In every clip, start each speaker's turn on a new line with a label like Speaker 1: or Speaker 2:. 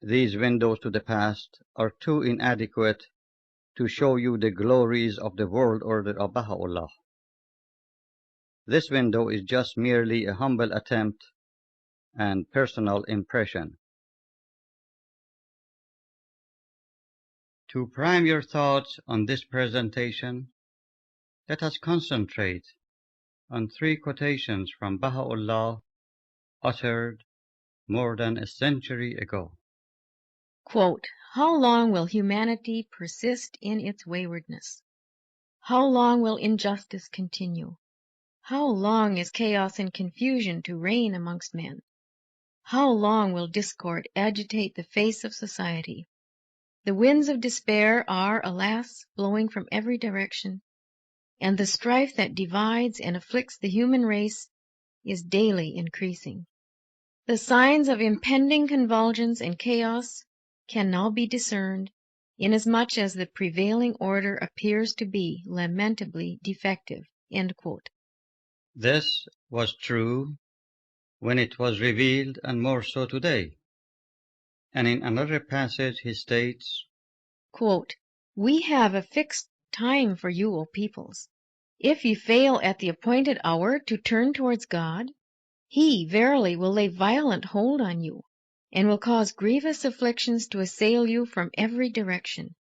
Speaker 1: these windows to the past are too inadequate to show you the glories of the world order of Baha'u'llah. This window is just merely a humble attempt and personal impression. To prime your thoughts on this presentation, let us concentrate on 3 quotations from Baha'u'llah uttered more than a century ago.
Speaker 2: Quote, "How long will humanity persist in its waywardness? How long will injustice continue? How long is chaos and confusion to reign amongst men? How long will discord agitate the face of society? The winds of despair are, alas, blowing from every direction, and the strife that divides and afflicts the human race is daily increasing. The signs of impending convulsions and chaos can now be discerned, inasmuch as the prevailing order appears to be lamentably defective." End quote.
Speaker 1: This was true when it was revealed, and more so today. And in another passage he states,
Speaker 2: Quote, "We have a fixed time for you, O peoples. If ye fail at the appointed hour to turn towards God, He verily will lay violent hold on you, and will cause grievous afflictions to assail you from every direction.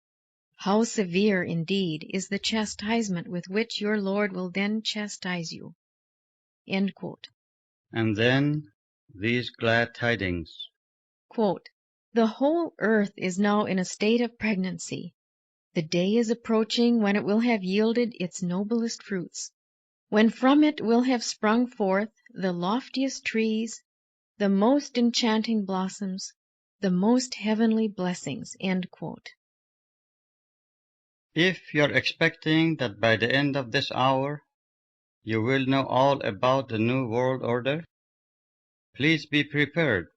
Speaker 2: How severe, indeed, is the chastisement with which your Lord will then chastise you." End quote.
Speaker 1: And then these glad tidings.
Speaker 2: Quote, "The whole earth is now in a state of pregnancy. The day is approaching when it will have yielded its noblest fruits, when from it will have sprung forth the loftiest trees, the most enchanting blossoms, the most heavenly blessings." End quote.
Speaker 1: If you're expecting that by the end of this hour you will know all about the New World Order, please be prepared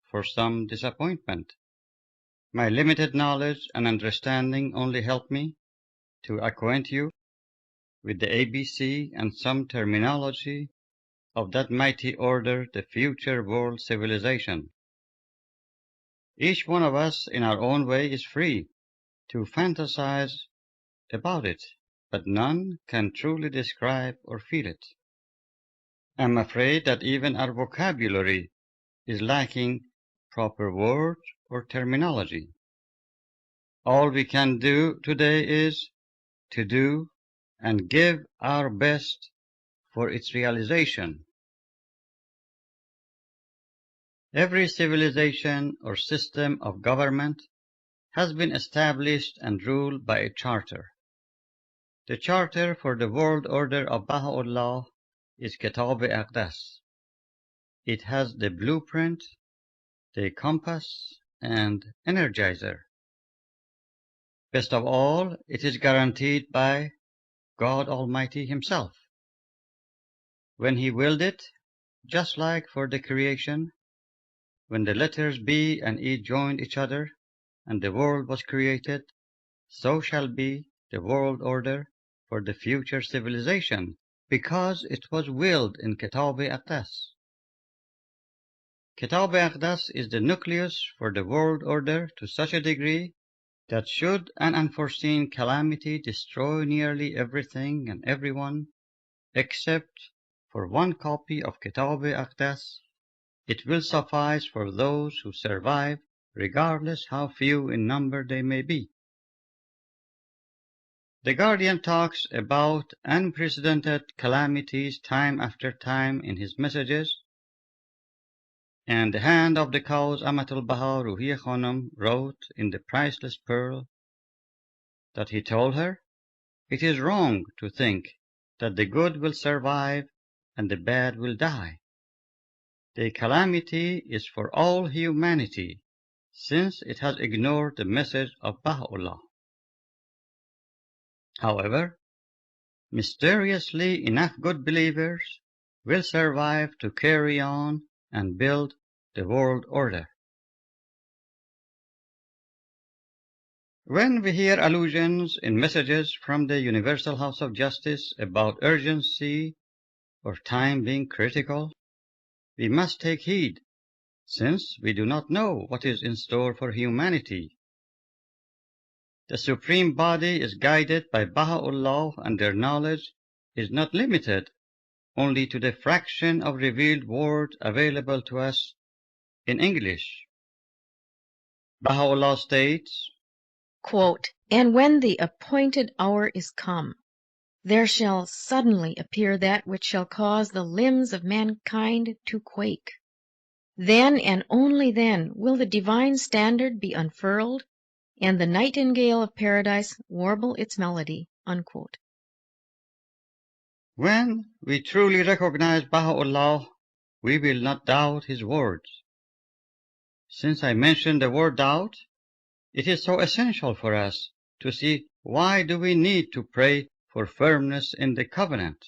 Speaker 1: for some disappointment. My limited knowledge and understanding only help me to acquaint you with the ABC and some terminology of that mighty order, the future world civilization. Each one of us in our own way is free to fantasize about it, but none can truly describe or feel it. I'm afraid that even our vocabulary is lacking proper words or terminology. All we can do today is to do and give our best for its realization. Every civilization or system of government has been established and ruled by a charter. The charter for the world order of Baha'u'llah is Kitab-i-Aqdas. It has the blueprint, the compass, and energizer. Best of all, it is guaranteed by God Almighty Himself. When He willed it, just like for the creation, when the letters B and E joined each other and the world was created, so shall be the world order for the future civilization, because it was willed in Kitab-i-Aqdas. Kitab-i-Aqdas is the nucleus for the world order to such a degree that should an unforeseen calamity destroy nearly everything and everyone, except for one copy of Kitab-i-Aqdas, it will suffice for those who survive, regardless how few in number they may be. The Guardian talks about unprecedented calamities time after time in his messages, and the hand of the cause Amatul Baha Ruhiya Khanum wrote in the Priceless Pearl that he told her, "It is wrong to think that the good will survive and the bad will die. The calamity is for all humanity, since it has ignored the message of Baha'u'llah. However, mysteriously enough good believers will survive to carry on and build the world order." When we hear allusions in messages from the Universal House of Justice about urgency or time being critical, we must take heed, since we do not know what is in store for humanity. The Supreme Body is guided by Baha'u'llah, and their knowledge is not limited only to the fraction of revealed word available to us in English. Baha'u'llah states,
Speaker 2: quote, "And when the appointed hour is come, there shall suddenly appear that which shall cause the limbs of mankind to quake. Then and only then will the divine standard be unfurled, and the nightingale of paradise warble its melody." Unquote.
Speaker 1: when we truly recognize Baha'u'llah, we will not doubt his words. Since I mentioned the word doubt, it is so essential for us to see why do we need to pray for firmness in the covenant.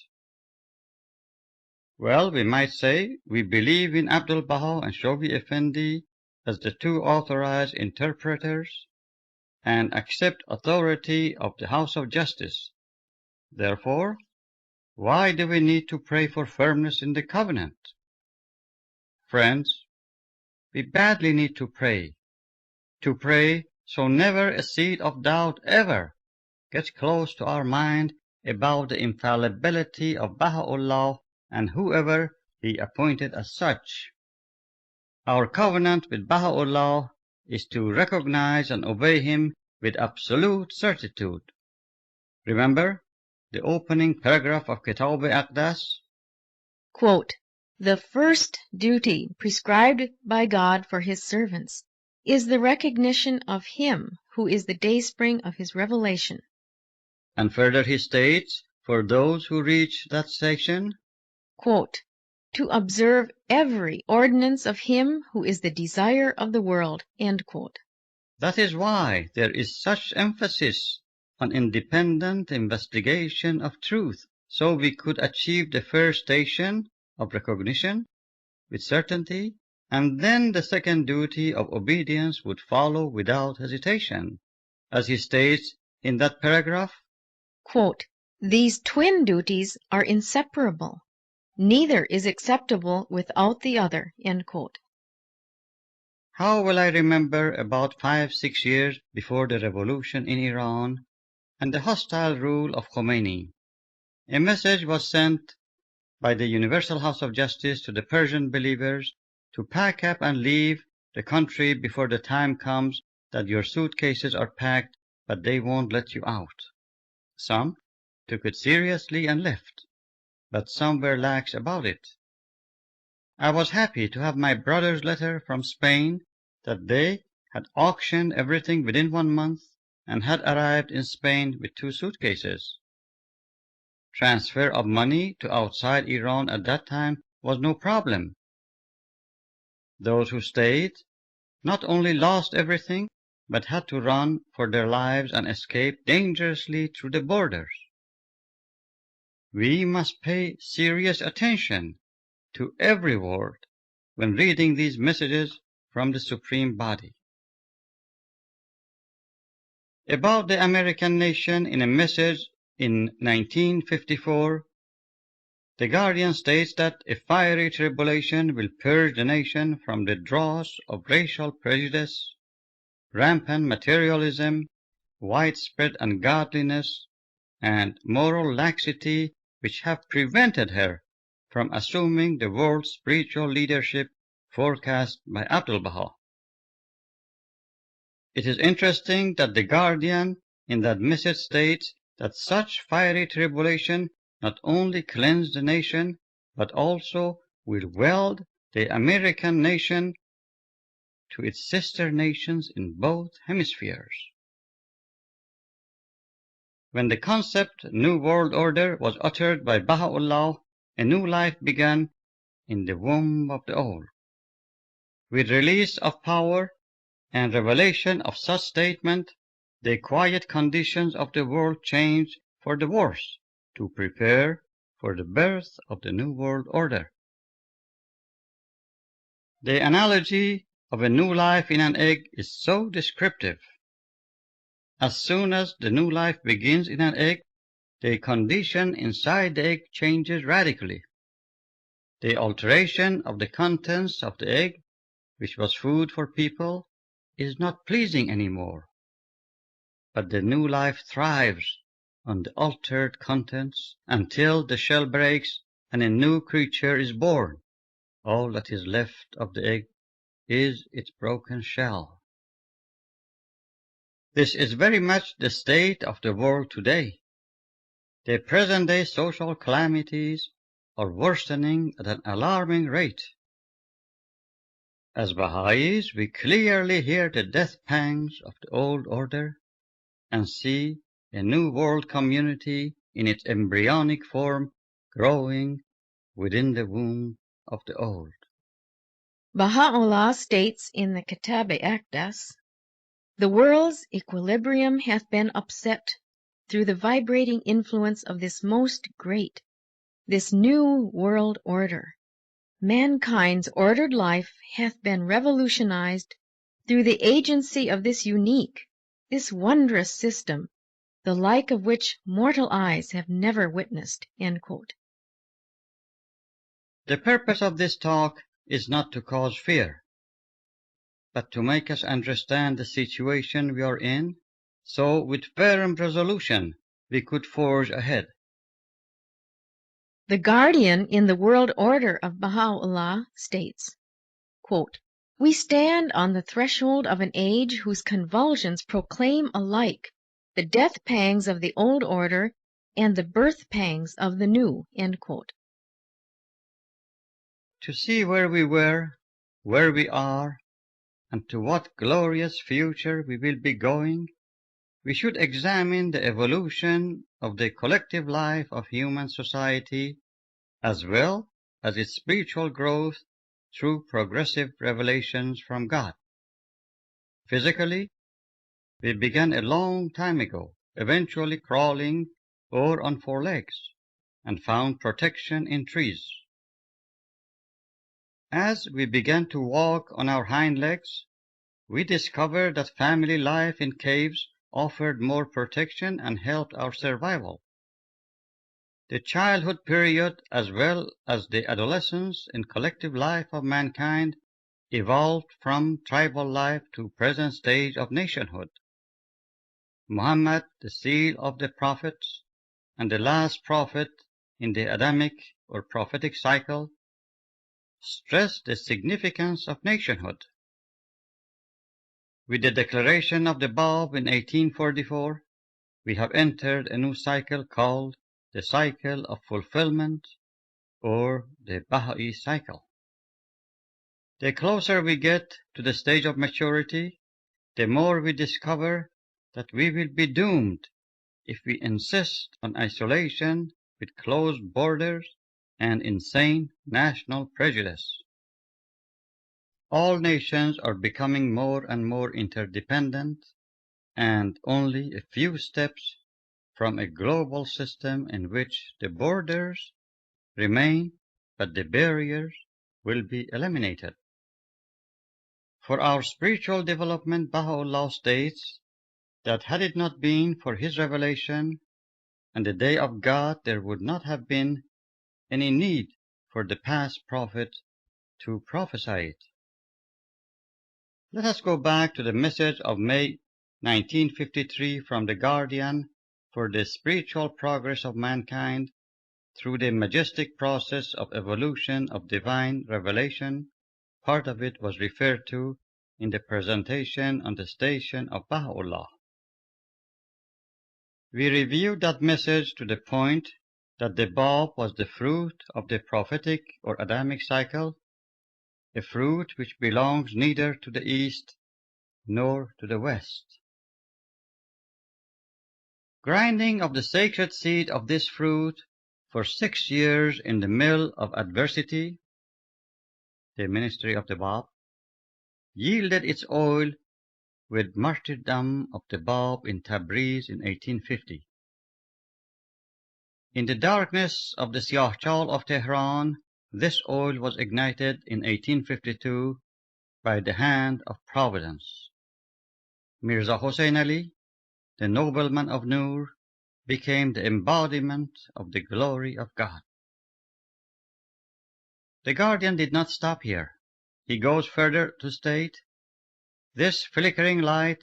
Speaker 1: Well, we might say we believe in Abdul Baha and Shobi Effendi as the two authorized interpreters and accept authority of the House of Justice. Therefore, why do we need to pray for firmness in the covenant? Friends, we badly need to pray so never a seed of doubt ever gets close to our mind about the infallibility of Baha'u'llah and whoever he appointed as such. Our covenant with Baha'u'llah is to recognize and obey him with absolute certitude. Remember the opening paragraph of Kitab-i-Aqdas?
Speaker 2: Quote, "The first duty prescribed by God for his servants is the recognition of him who is the dayspring of his revelation."
Speaker 1: And further he states, for those who reach that section,
Speaker 2: quote, "To observe every ordinance of him who is the desire of the world." End quote.
Speaker 1: That is why there is such emphasis on independent investigation of truth, so we could achieve the first station of recognition with certainty, and then the second duty of obedience would follow without hesitation. As he states in that paragraph,
Speaker 2: quote, "These twin duties are inseparable. Neither is acceptable without the other." End quote.
Speaker 1: How will I remember about 5-6 years before the revolution in Iran and the hostile rule of Khomeini, a message was sent by the Universal House of Justice to the Persian believers to pack up and leave the country before the time comes that your suitcases are packed, but they won't let you out. Some took it seriously and left, but some were lax about it. I was happy to have my brother's letter from Spain that they had auctioned everything within 1 month and had arrived in Spain with 2 suitcases. Transfer of money to outside Iran at that time was no problem. Those who stayed not only lost everything, but had to run for their lives and escape dangerously through the borders. We must pay serious attention to every word when reading these messages from the Supreme Body. About the American nation, in a message in 1954, the Guardian states that a fiery tribulation will purge the nation from the dross of racial prejudice, rampant materialism, widespread ungodliness, and moral laxity which have prevented her from assuming the world's spiritual leadership forecast by Abdul Baha. It is interesting that the Guardian in that message states that such fiery tribulation not only cleanse the nation, but also will weld the American nation to its sister nations in both hemispheres. When the concept New World Order was uttered by Baha'u'llah, a new life began in the womb of the old. With release of power and revelation of such statement, the quiet conditions of the world changed for the worse to prepare for the birth of the New World Order. The analogy of a new life in an egg is so descriptive. As soon as the new life begins in an egg, the condition inside the egg changes radically. The alteration of the contents of the egg which was food for people, is not pleasing anymore. But the new life thrives on the altered contents until the shell breaks and a new creature is born. All that is left of the egg is its broken shell. This is very much the state of the world today. The present-day social calamities are worsening at an alarming rate. As Baha'is, we clearly hear the death pangs of the old order and see a new world community in its embryonic form growing within the womb of the old.
Speaker 2: Baha'u'llah states in the Kitab-i-Aqdas, "The world's equilibrium hath been upset through the vibrating influence of this most great, this new world order. Mankind's ordered life hath been revolutionized through the agency of this unique, this wondrous system, the like of which mortal eyes have never witnessed." End quote.
Speaker 1: The purpose of this talk is not to cause fear, but to make us understand the situation we are in, so with firm resolution we could forge ahead.
Speaker 2: The guardian in the world order of Baha'u'llah states, quote, "We stand on the threshold of an age whose convulsions proclaim alike the death pangs of the old order and the birth pangs of the new." End quote.
Speaker 1: To see where we were, where we are, and to what glorious future we will be going, we should examine the evolution of the collective life of human society, as well as its spiritual growth through progressive revelations from God. Physically, we began a long time ago, eventually crawling or on four legs, and found protection in trees. As we began to walk on our hind legs, we discovered that family life in caves offered more protection and helped our survival. The childhood period as well as the adolescence and collective life of mankind evolved from tribal life to present stage of nationhood. Muhammad, the seal of the prophets, and the last prophet in the Adamic or prophetic cycle, stressed the significance of nationhood. With the declaration of the Bab in 1844, we have entered a new cycle called the cycle of fulfillment, or the Baha'i cycle. The closer we get to the stage of maturity, the more we discover that we will be doomed if we insist on isolation with closed borders and insane national prejudice. All nations are becoming more and more interdependent, and only a few steps from a global system in which the borders remain but the barriers will be eliminated. For our spiritual development, Baha'u'llah states that had it not been for his revelation and the day of God, there would not have been any need for the past prophet to prophesy it. Let us go back to the message of May 1953 from The Guardian for the spiritual progress of mankind through the majestic process of evolution of divine revelation. Part of it was referred to in the presentation on the station of Baha'u'llah. We reviewed that message to the point that the Bab was the fruit of the prophetic or Adamic cycle, a fruit which belongs neither to the East nor to the West. Grinding of the sacred seed of this fruit for 6 years in the mill of adversity, the ministry of the Bab, yielded its oil with martyrdom of the Bab in Tabriz in 1850. In the darkness of the Shahrokh of Tehran, this oil was ignited in 1852 by the hand of Providence. Mirza Hossein Ali, the nobleman of Nur, became the embodiment of the glory of God. The Guardian did not stop here. he goes further to state, this flickering light,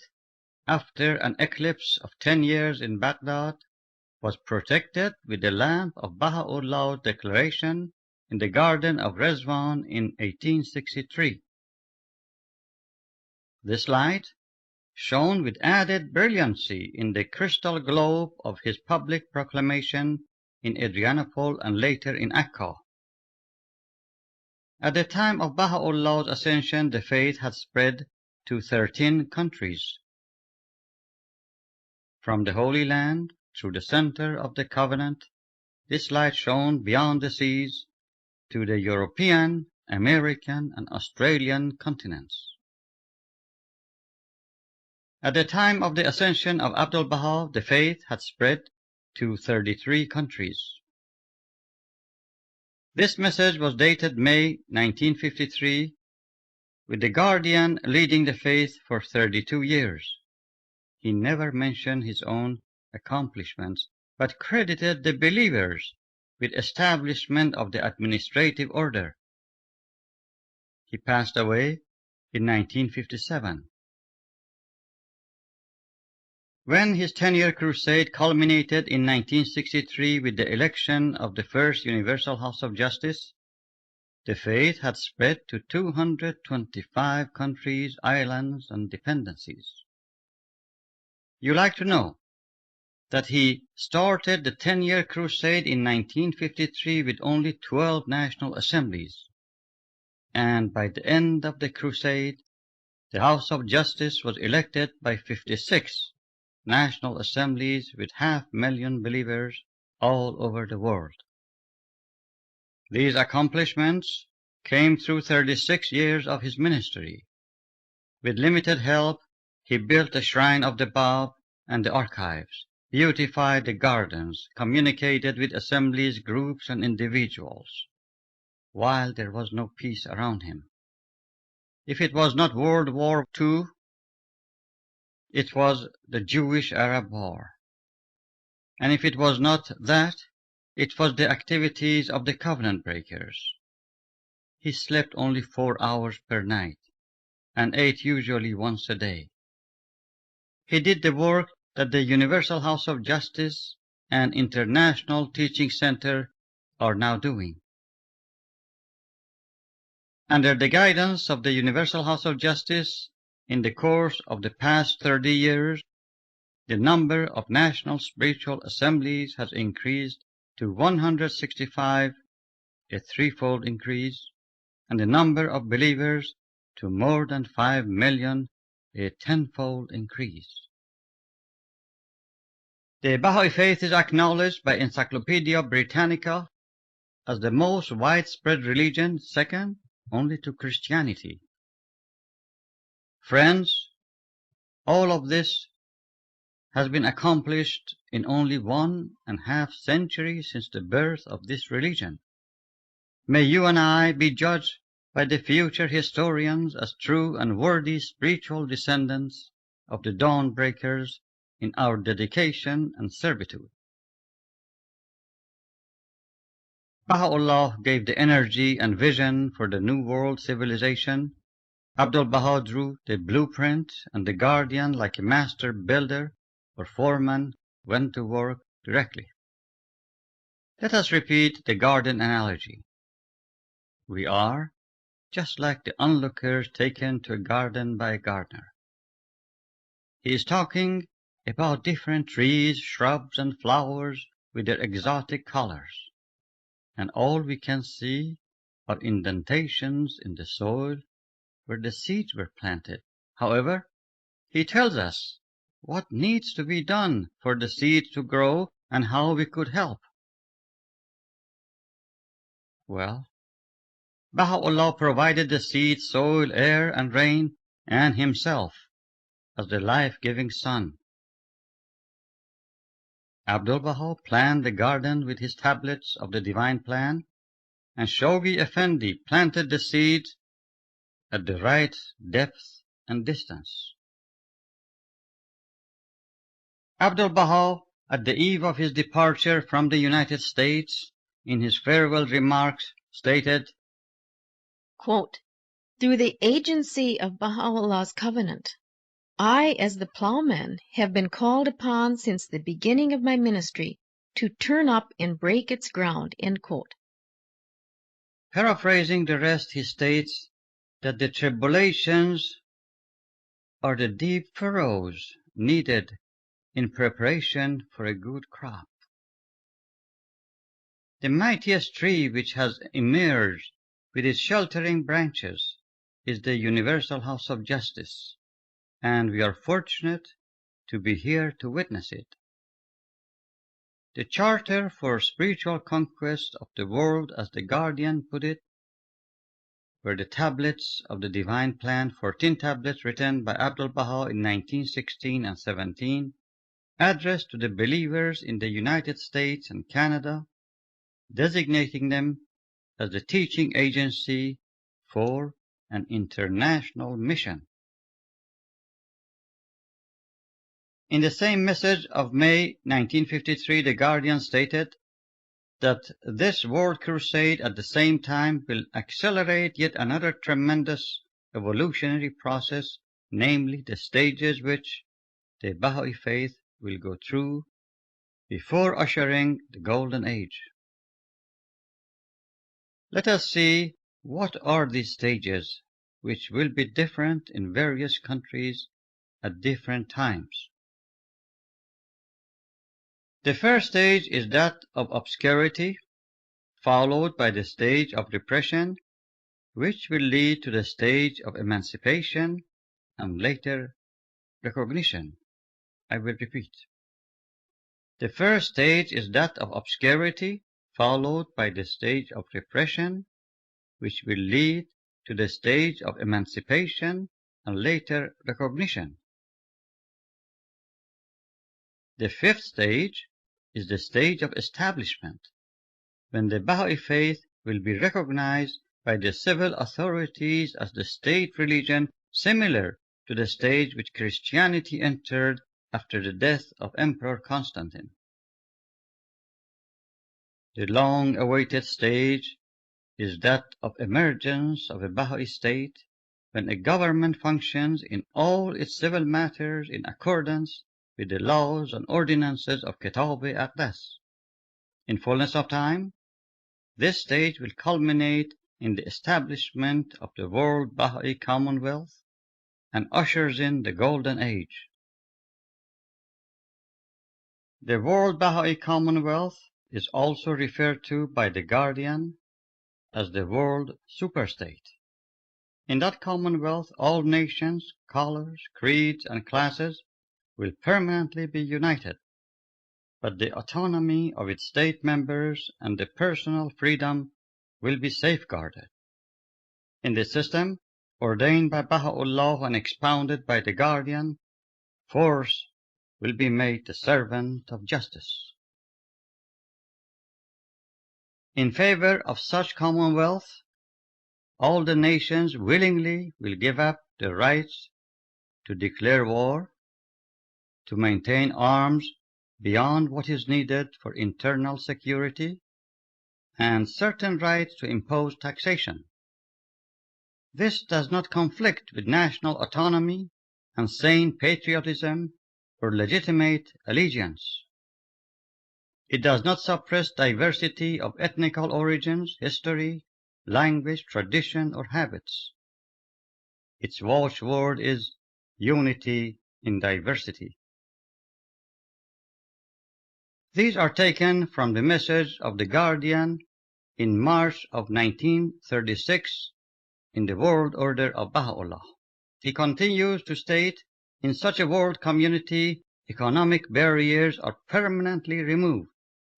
Speaker 1: after an eclipse of 10 years in Baghdad, was protected with the lamp of Baha'u'llah's declaration in the Garden of Rizwan in 1863. This light shone with added brilliancy in the crystal globe of his public proclamation in Adrianople and later in Akka. At the time of Baha'u'llah's ascension, the faith had spread to 13 countries. From the Holy Land, through the center of the covenant, this light shone beyond the seas to the European, American, and Australian continents. At the time of the ascension of Abdul-Baha, the faith had spread to 33 countries. This message was dated May 1953, with the Guardian leading the faith for 32 years. He never mentioned his own accomplishments, but credited the believers with establishment of the administrative order. He passed away in 1957. When his 10-year crusade culminated in 1963 with the election of the first Universal House of Justice, the faith had spread to 225 countries, islands, and dependencies. You like to know that he started the 10-year crusade in 1953 with only 12 national assemblies, and by the end of the crusade, the House of Justice was elected by 56 national assemblies with 500,000 believers all over the world. These accomplishments came through 36 years of his ministry. With limited help, he built the Shrine of the Bab and the archives, beautified the gardens, communicated with assemblies, groups, and individuals, while there was no peace around him. If it was not World War II, it was the Jewish-Arab War. And if it was not that, it was the activities of the covenant breakers. He slept only 4 hours per night, and ate usually once a day. He did the work that the Universal House of Justice and International Teaching Center are now doing. Under the guidance of the Universal House of Justice, in the course of the past 30 years, the number of national spiritual assemblies has increased to 165, a threefold increase, and the number of believers to more than 5 million, a tenfold increase. The Baha'i faith is acknowledged by Encyclopedia Britannica as the most widespread religion, second only to Christianity. Friends, all of this has been accomplished in only 1.5 centuries since the birth of this religion. May you and I be judged by the future historians as true and worthy spiritual descendants of the dawn breakers in our dedication and servitude. Baha'u'llah gave the energy and vision for the New World civilization. Abdul-Baha drew the blueprint, and the Guardian, like a master builder or foreman, went to work directly. Let us repeat the garden analogy. We are just like the onlookers taken to a garden by a gardener. He is talking about different trees, shrubs, and flowers with their exotic colors, and all we can see are indentations in the soil where the seeds were planted. However, he tells us what needs to be done for the seeds to grow and how we could help. Well, Baha'u'llah provided the seed, soil, air, and rain, and himself as the life-giving sun. Abdul-Baha planned the garden with his tablets of the divine plan, and Shoghi Effendi planted the seeds at the right depth and distance. Abdul-Baha, at the eve of his departure from the United States, in his farewell remarks, stated,
Speaker 2: quote, Through the agency of Baha'u'llah's covenant, I, as the plowman, have been called upon since the beginning of my ministry to turn up and break its ground." End quote.
Speaker 1: Paraphrasing the rest, he states that the tribulations are the deep furrows needed in preparation for a good crop. The mightiest tree which has emerged with its sheltering branches is the universal house of justice, and we are fortunate to be here to witness it. The charter for spiritual conquest of the world, as the Guardian put it, were the tablets of the divine plan, 14 tablets written by Abdul-Baha in 1916 and 17, addressed to the believers in the United States and Canada, designating them as the teaching agency for an international mission. In the same message of May 1953, the Guardian stated that this world crusade at the same time will accelerate yet another tremendous evolutionary process, namely the stages which the Baha'i faith will go through before ushering the Golden Age. Let us see what are these stages, which will be different in various countries at different times. The first stage is that of obscurity, followed by the stage of repression, which will lead to the stage of emancipation and later recognition. I will repeat. The first stage is that of obscurity, followed by the stage of repression, which will lead to the stage of emancipation and later recognition. The fifth stage is the stage of establishment, when the Baha'i faith will be recognized by the civil authorities as the state religion, similar to the stage which Christianity entered after the death of Emperor Constantine. The long-awaited stage is that of emergence of a Baha'i state, when a government functions in all its civil matters in accordance with the laws and ordinances of Kitab-i Aqdas. In fullness of time, this stage will culminate in the establishment of the World Baha'i Commonwealth and ushers in the Golden Age. The World Baha'i Commonwealth is also referred to by the Guardian as the World Superstate. In that Commonwealth, all nations, colors, creeds, and classes will permanently be united, but the autonomy of its state members and the personal freedom will be safeguarded. In this system, ordained by Baha'u'llah and expounded by the Guardian, force will be made the servant of justice. In favor of such commonwealth, all the nations willingly will give up their rights to declare war, to maintain arms beyond what is needed for internal security, and certain rights to impose taxation. This does not conflict with national autonomy and sane patriotism or legitimate allegiance. It does not suppress diversity of ethnical origins, history, language, tradition, or habits. Its watchword is unity in diversity. These are taken from the message of the Guardian in March of 1936 in the World Order of Baha'u'llah. He continues to state, in such a world community, economic barriers are permanently removed,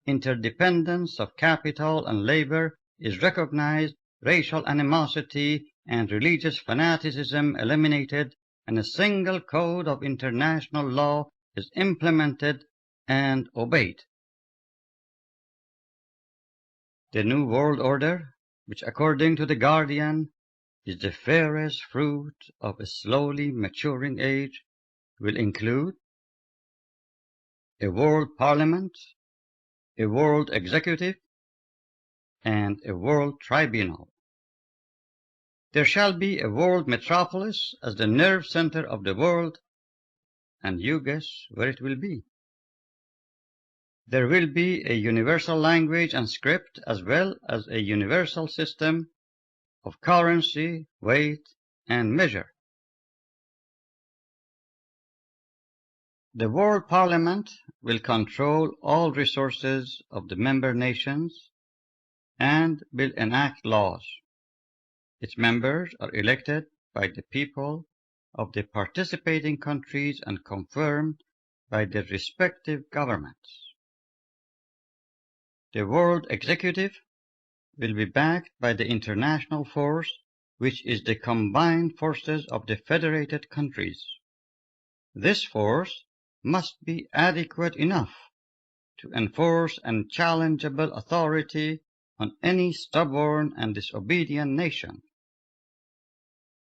Speaker 1: interdependence of capital and labor is recognized, racial animosity and religious fanaticism eliminated, and a single code of international law is implemented and obeyed. The New World Order, which according to the Guardian is the fairest fruit of a slowly maturing age, will include a world parliament, a world executive, and a world tribunal. There shall be a world metropolis as the nerve center of the world, and you guess where it will be. There will be a universal language and script as well as a universal system of currency, weight, and measure. The World Parliament will control all resources of the member nations and will enact laws. Its members are elected by the people of the participating countries and confirmed by their respective governments. The World Executive will be backed by the international force, which is the combined forces of the federated countries. This force must be adequate enough to enforce unchallengeable authority on any stubborn and disobedient nation.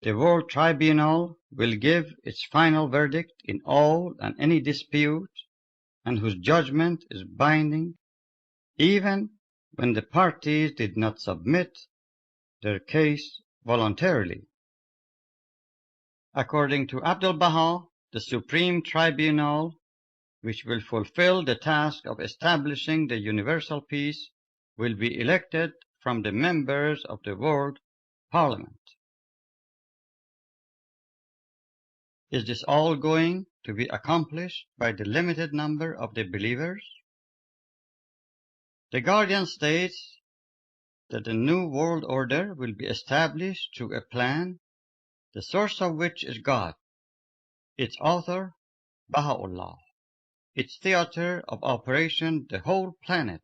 Speaker 1: The World Tribunal will give its final verdict in all and any dispute, and whose judgment is binding, even when the parties did not submit their case voluntarily. According to Abdu'l-Baha, the Supreme Tribunal, which will fulfill the task of establishing the universal peace, will be elected from the members of the World Parliament. Is this all going to be accomplished by the limited number of the believers? The Guardian states that the new world order will be established through a plan, the source of which is God, its author, Baha'u'llah, its theater of operation the whole planet,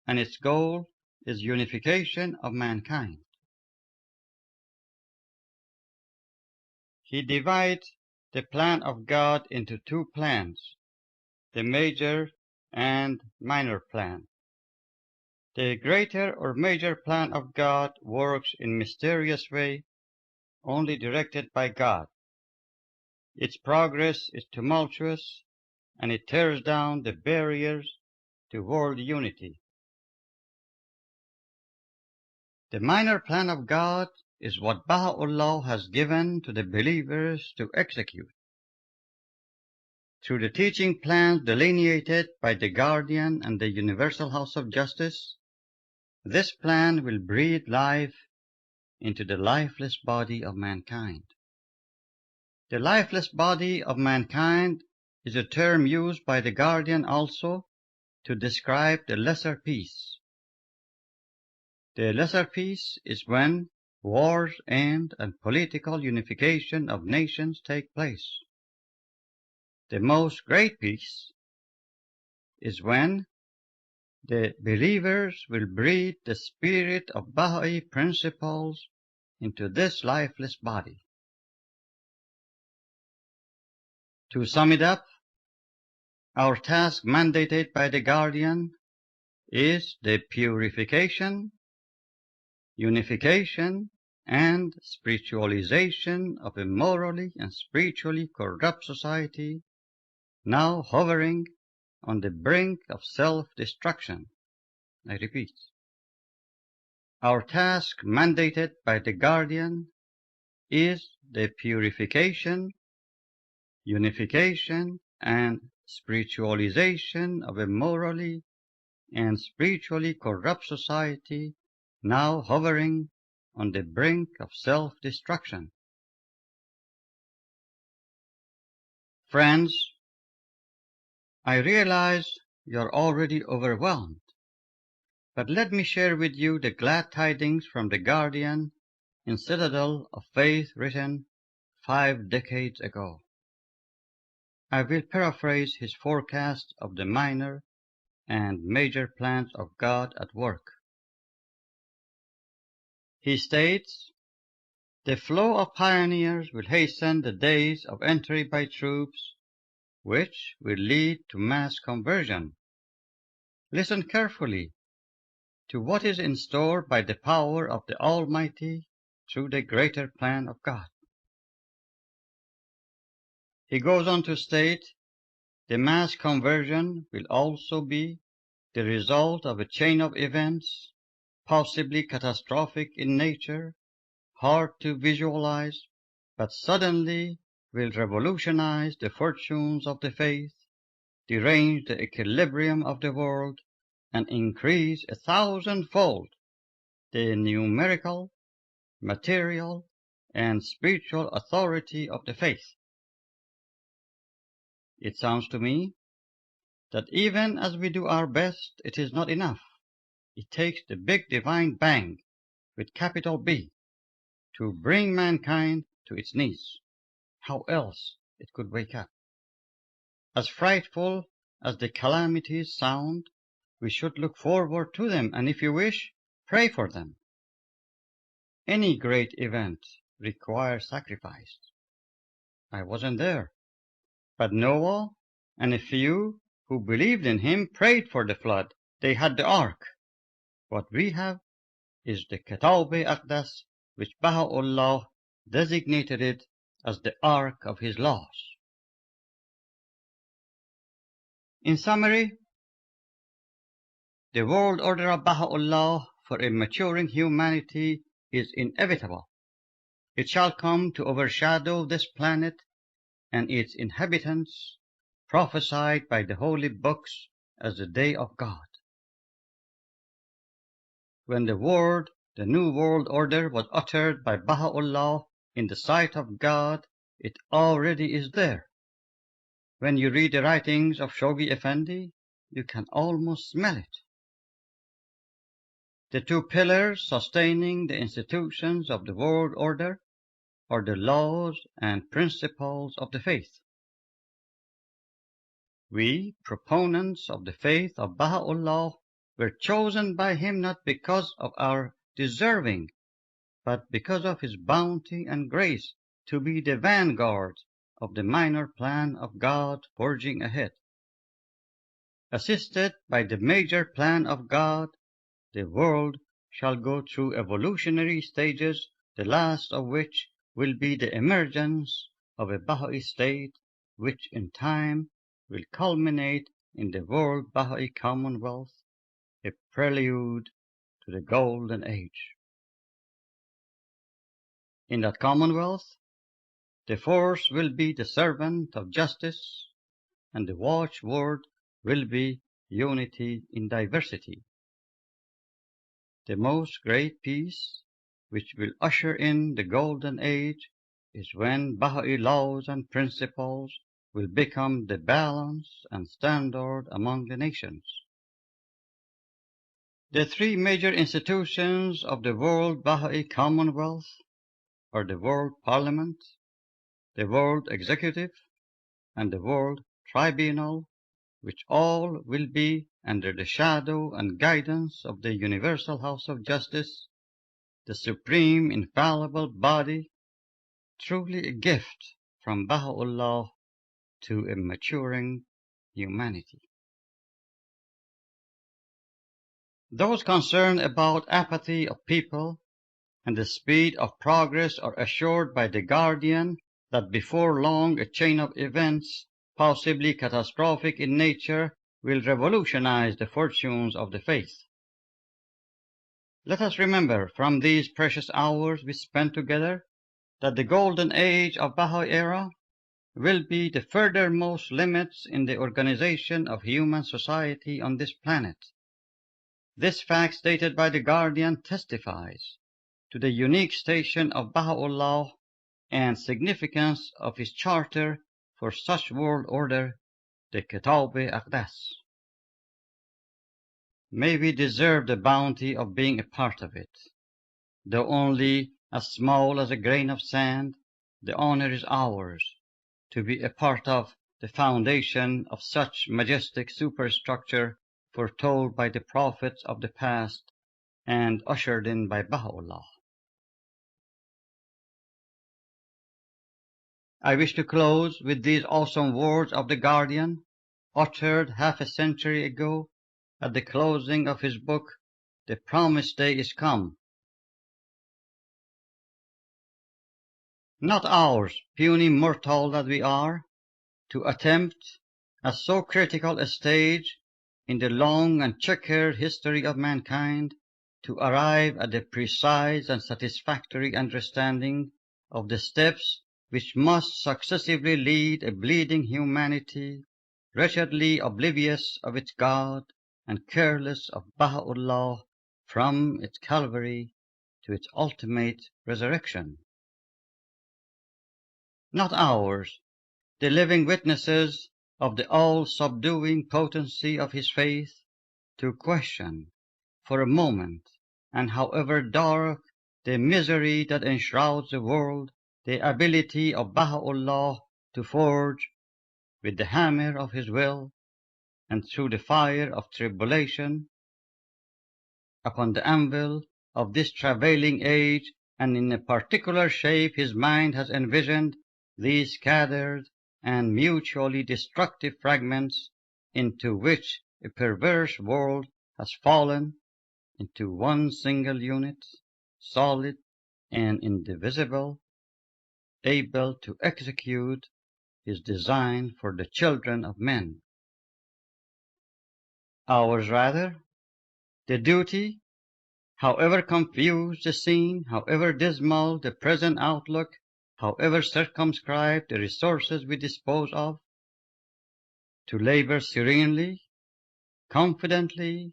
Speaker 1: and its goal is unification of mankind. He divides the plan of God into two plans, the major and minor plan. The greater or major plan of God works in mysterious way, only directed by God. Its progress is tumultuous, and it tears down the barriers to world unity. The minor plan of God is what Baha'u'llah has given to the believers to execute. Through the teaching plans delineated by the Guardian and the Universal House of Justice, this plan will breathe life into the lifeless body of mankind. The lifeless body of mankind is a term used by the Guardian also to describe the lesser peace. The lesser peace is when wars end and political unification of nations take place. The most great peace is when the believers will breathe the spirit of Baha'i principles into this lifeless body. To sum it up, our task mandated by the Guardian is the purification, unification, and spiritualization of a morally and spiritually corrupt society now hovering on the brink of self-destruction. I repeat, our task mandated by the Guardian is the purification, unification, and spiritualization of a morally and spiritually corrupt society now hovering on the brink of self-destruction. Friends, I realize you're already overwhelmed, but let me share with you the glad tidings from the Guardian in Citadel of Faith written 5 decades ago. I will paraphrase his forecast of the minor and major plans of God at work. He states, the flow of pioneers will hasten the days of entry by troops, which will lead to mass conversion. Listen carefully to what is in store by the power of the Almighty through the greater plan of God. He goes on to state, the mass conversion will also be the result of a chain of events, possibly catastrophic in nature, hard to visualize, but suddenly will revolutionize the fortunes of the faith, derange the equilibrium of the world, and increase 1,000-fold the numerical, material, and spiritual authority of the faith. It sounds to me that even as we do our best, it is not enough. It takes the big divine bang, with capital B, to bring mankind to its knees. How else it could wake up? As frightful as the calamities sound, we should look forward to them, and if you wish, pray for them. Any great event requires sacrifice. I wasn't there, but Noah and a few who believed in him prayed for the flood. They had the ark. What we have is the Kitab-i-Aqdas, which Baha'u'llah designated it as the ark of his laws. In summary, the world order of Baha'u'llah for a maturing humanity is inevitable. It shall come to overshadow this planet and its inhabitants, prophesied by the holy books as the day of God. When the word, the New World Order, was uttered by Baha'u'llah in the sight of God, it already is there. When you read the writings of Shoghi Effendi, you can almost smell it. The two pillars sustaining the institutions of the world order are the laws and principles of the faith. We, proponents of the faith of Baha'u'llah, were chosen by him not because of our deserving, but because of his bounty and grace to be the vanguard of the minor plan of God forging ahead. Assisted by the major plan of God, the world shall go through evolutionary stages, the last of which will be the emergence of a Baha'i state, which in time will culminate in the World Baha'i Commonwealth, a prelude to the Golden Age. In that Commonwealth, the force will be the servant of justice, and the watchword will be unity in diversity. The most great peace, which will usher in the Golden Age, is when Baha'i laws and principles will become the balance and standard among the nations. The three major institutions of the World Baha'i Commonwealth are the World Parliament, the World Executive, and the World Tribunal, which all will be under the shadow and guidance of the Universal House of Justice, the supreme infallible body, truly a gift from Baha'u'llah to a maturing humanity. Those concerned about apathy of people and the speed of progress are assured by the Guardian that before long a chain of events, possibly catastrophic in nature, will revolutionize the fortunes of the faith. Let us remember from these precious hours we spent together that the golden age of Baha'i era will be the furthermost limits in the organization of human society on this planet. This fact stated by the Guardian testifies to the unique station of Baha'u'llah and significance of his charter for such world order, the Kitab-i-Aqdas. May we deserve the bounty of being a part of it. Though only as small as a grain of sand, the honor is ours to be a part of the foundation of such majestic superstructure foretold by the prophets of the past and ushered in by Baha'u'llah. I wish to close with these awesome words of the Guardian, uttered half a century ago at the closing of his book, The Promised Day is Come. Not ours, puny mortal that we are, to attempt at so critical a stage in the long and checkered history of mankind, to arrive at a precise and satisfactory understanding of the steps which must successively lead a bleeding humanity, wretchedly oblivious of its God and careless of Baha'u'llah, from its Calvary to its ultimate resurrection. Not ours, the living witnesses of the all-subduing potency of his faith, to question for a moment, and however dark the misery that enshrouds the world, the ability of Baha'u'llah to forge with the hammer of his will and through the fire of tribulation upon the anvil of this travailing age, and in a particular shape his mind has envisioned these scattered and mutually destructive fragments into which a perverse world has fallen into one single unit, solid and indivisible, able to execute his design for the children of men. Ours rather, the duty, however confused the scene, however dismal the present outlook, however circumscribed the resources we dispose of, to labor serenely, confidently,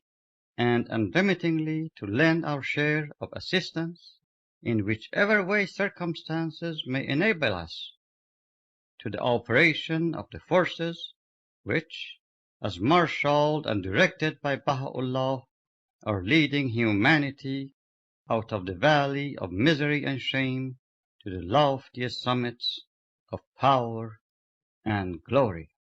Speaker 1: and unremittingly to lend our share of assistance in whichever way circumstances may enable us to the operation of the forces which, as marshaled and directed by Baha'u'llah, are leading humanity out of the valley of misery and shame to the loftiest summits of power and glory.